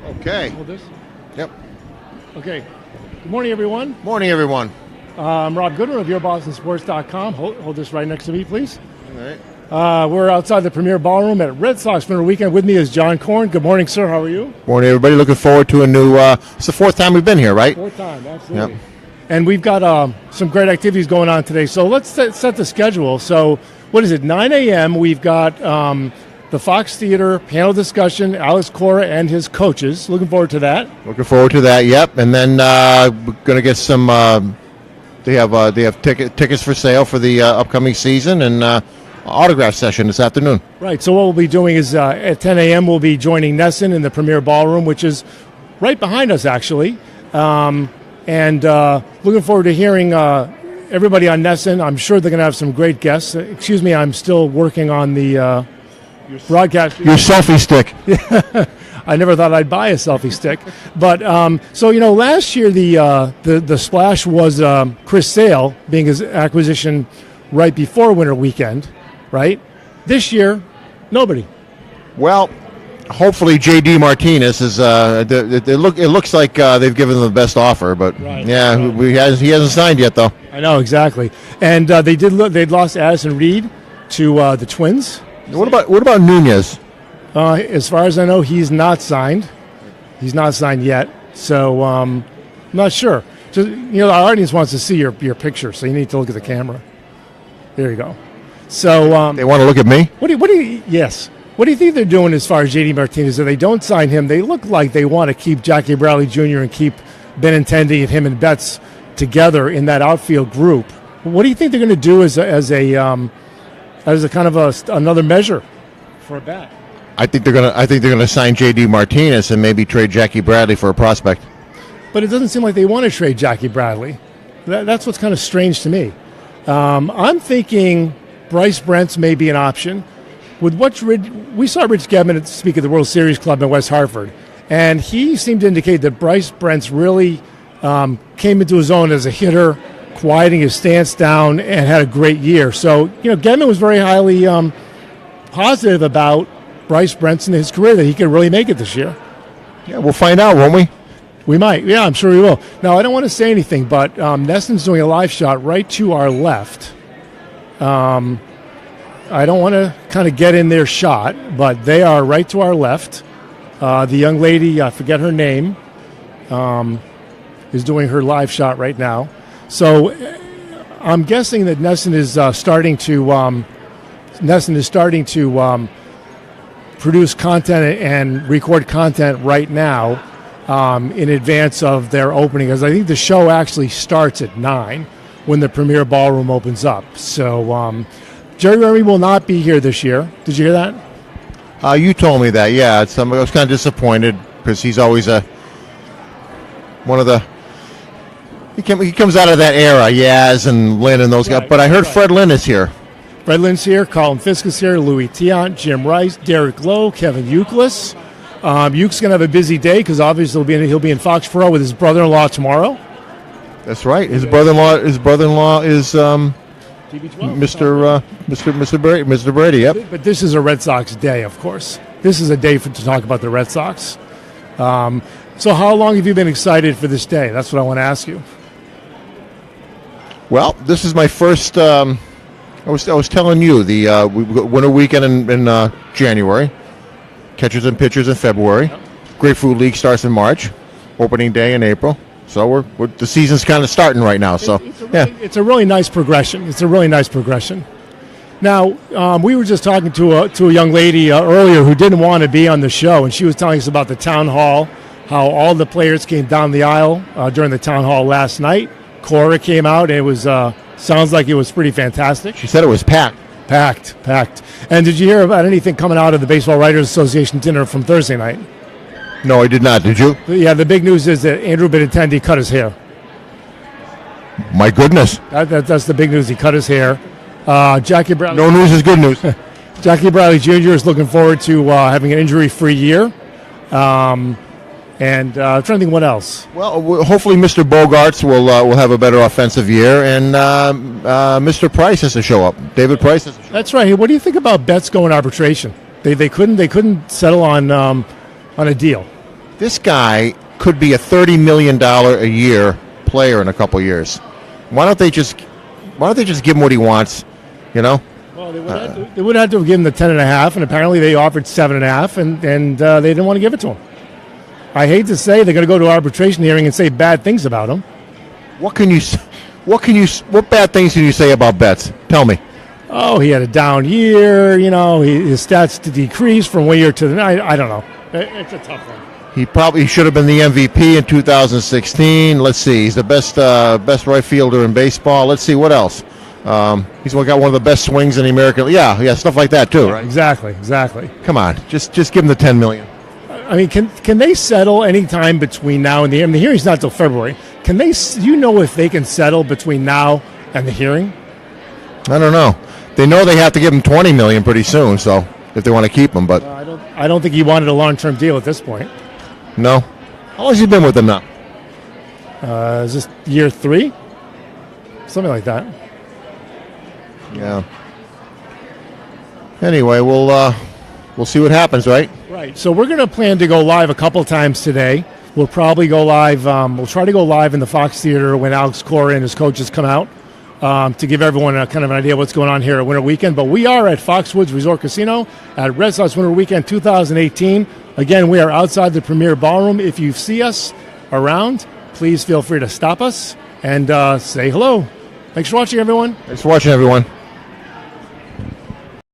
Okay. Hold this. Yep. Okay. Good morning, everyone. Morning, everyone. I'm Rob Goodwin of YourBostonSports.com. Hold this right next to me, please. All right. We're outside the Premier Ballroom at Red Sox Winter Weekend. With me is John Korn. Good morning, sir. How are you? Morning, everybody. Looking forward to a new. It's the fourth time we've been here, right? Fourth time, absolutely. Yep. And we've got some great activities going on today. So let's set the schedule. So what is it? 9 a.m. We've got the Fox Theater panel discussion. Alex Cora and his coaches. Looking forward to that. Looking forward to that. Yep. And then we're going to get some. They have tickets for sale for the upcoming season and autograph session this afternoon. Right. So what we'll be doing is at 10 a.m. we'll be joining Nesson in the Premier Ballroom, which is right behind us, actually. And looking forward to hearing everybody on Nesson. I'm sure they're going to have some great guests. Excuse me, I'm still working on the broadcast. Your selfie stick. I never thought I'd buy a selfie stick. But, so, last year the splash was Chris Sale being his acquisition right before Winter Weekend, right? This year, nobody. Well, hopefully J.D. Martinez is. It looks like they've given him the best offer, but right, yeah, right. He hasn't signed yet though. I know exactly. And they'd lost Addison Reed to the Twins. What about Nunez? As far as I know, he's not signed. He's not signed yet, so I'm not sure. Just, our audience wants to see your picture, so you need to look at the camera. There you go. So They want to look at me? What do you? Yes. What do you think they're doing as far as J.D. Martinez? If they don't sign him, they look like they want to keep Jackie Bradley Jr. and keep Benintendi and him and Betts together in that outfield group. What do you think they're going to do as a kind of another measure for a bat? I think they're gonna sign J.D. Martinez and maybe trade Jackie Bradley for a prospect. But it doesn't seem like they want to trade Jackie Bradley. That's what's kind of strange to me. I'm thinking Bryce Brents may be an option. With what we saw Rich Gedman speak at the World Series Club in West Hartford, and he seemed to indicate that Bryce Brents really came into his own as a hitter, quieting his stance down, and had a great year. So, Gedman was very highly positive about Bryce Brents and his career, that he could really make it this year. Yeah, we'll find out, won't we? We might. Yeah, I'm sure we will. Now, I don't want to say anything, but Nesson's doing a live shot right to our left. I don't want to kind of get in their shot, but they are right to our left. The young lady, I forget her name, is doing her live shot right now. So I'm guessing that Nesson is starting to produce content and record content right now in advance of their opening, because I think the show actually starts at 9 when the Premier Ballroom opens up. So Jerry Remy will not be here this year. Did you hear that? You told me that, yeah. I was kind of disappointed because he's always one of the... He comes out of that era, Yaz and Lynn and those guys. But I heard Fred Lynn is here. Fred Lynn's here, Colin Fisk is here, Louis Tiant, Jim Rice, Derek Lowe, Kevin Youkilis. Yuke's going to have a busy day because obviously he'll be in Foxborough with his brother-in-law tomorrow. That's right. His brother-in-law is Mr. Brady. Yep. But this is a Red Sox day, of course. This is a day to talk about the Red Sox. So how long have you been excited for this day? That's what I want to ask you. Well, this is my first. I was telling you the Winter Weekend in January, catchers and pitchers in February, Grapefruit League starts in March, opening day in April. So the season's kind of starting right now. So it's a really nice progression. It's a really nice progression. Now we were just talking to a young lady earlier who didn't want to be on the show, and she was telling us about the town hall, how all the players came down the aisle during the town hall last night. Cora came out, and it was sounds like it was pretty fantastic. She said it was packed. Packed. And did you hear about anything coming out of the Baseball Writers Association dinner from Thursday night? No, I did not. Did you? Yeah, the big news is that Andrew Benintendi cut his hair. My goodness. That's the big news. He cut his hair. Jackie Bradley. No news is good news. Jackie Bradley Jr. is looking forward to having an injury-free year. And I'm trying to think what else. Well, hopefully Mr. Bogarts will have a better offensive year, and Mr. Price has to show up. David Price has to show up. That's right. What do you think about Betts going arbitration? They couldn't settle on a deal. This guy could be a $30 million a year player in a couple years. Why don't they just give him what he wants? You know. Well, they would have to give him the 10.5, and apparently they offered 7.5, and they didn't want to give it to him. I hate to say they're going to go to arbitration hearing and say bad things about him. What bad things can you say about Betts? Tell me. Oh, he had a down year. You know, his stats decreased from one year to the next. I don't know. It's a tough one. He should have been the MVP in 2016. Let's see. He's the best right fielder in baseball. Let's see what else. He's got one of the best swings in the American. Yeah, stuff like that too, right? Exactly. Come on, just give him the $10 million. I mean, can they settle any time between now and the hearing? The hearing's not till February. Can they? Do you know if they can settle between now and the hearing? I don't know. They know they have to give him $20 million pretty soon. So if they want to keep him, but I don't think he wanted a long-term deal at this point. No. How long has he been with them now? Is this year 3? Something like that. Yeah. Anyway, we'll see what happens, right? Right. So we're going to plan to go live a couple times today. We'll probably go live. We'll try to go live in the Fox Theater when Alex Cora and his coaches come out to give everyone a kind of an idea of what's going on here at Winter Weekend. But we are at Foxwoods Resort Casino at Red Sox Winter Weekend 2018. Again, we are outside the Premier Ballroom. If you see us around, please feel free to stop us and say hello. Thanks for watching, everyone. Thanks for watching, everyone.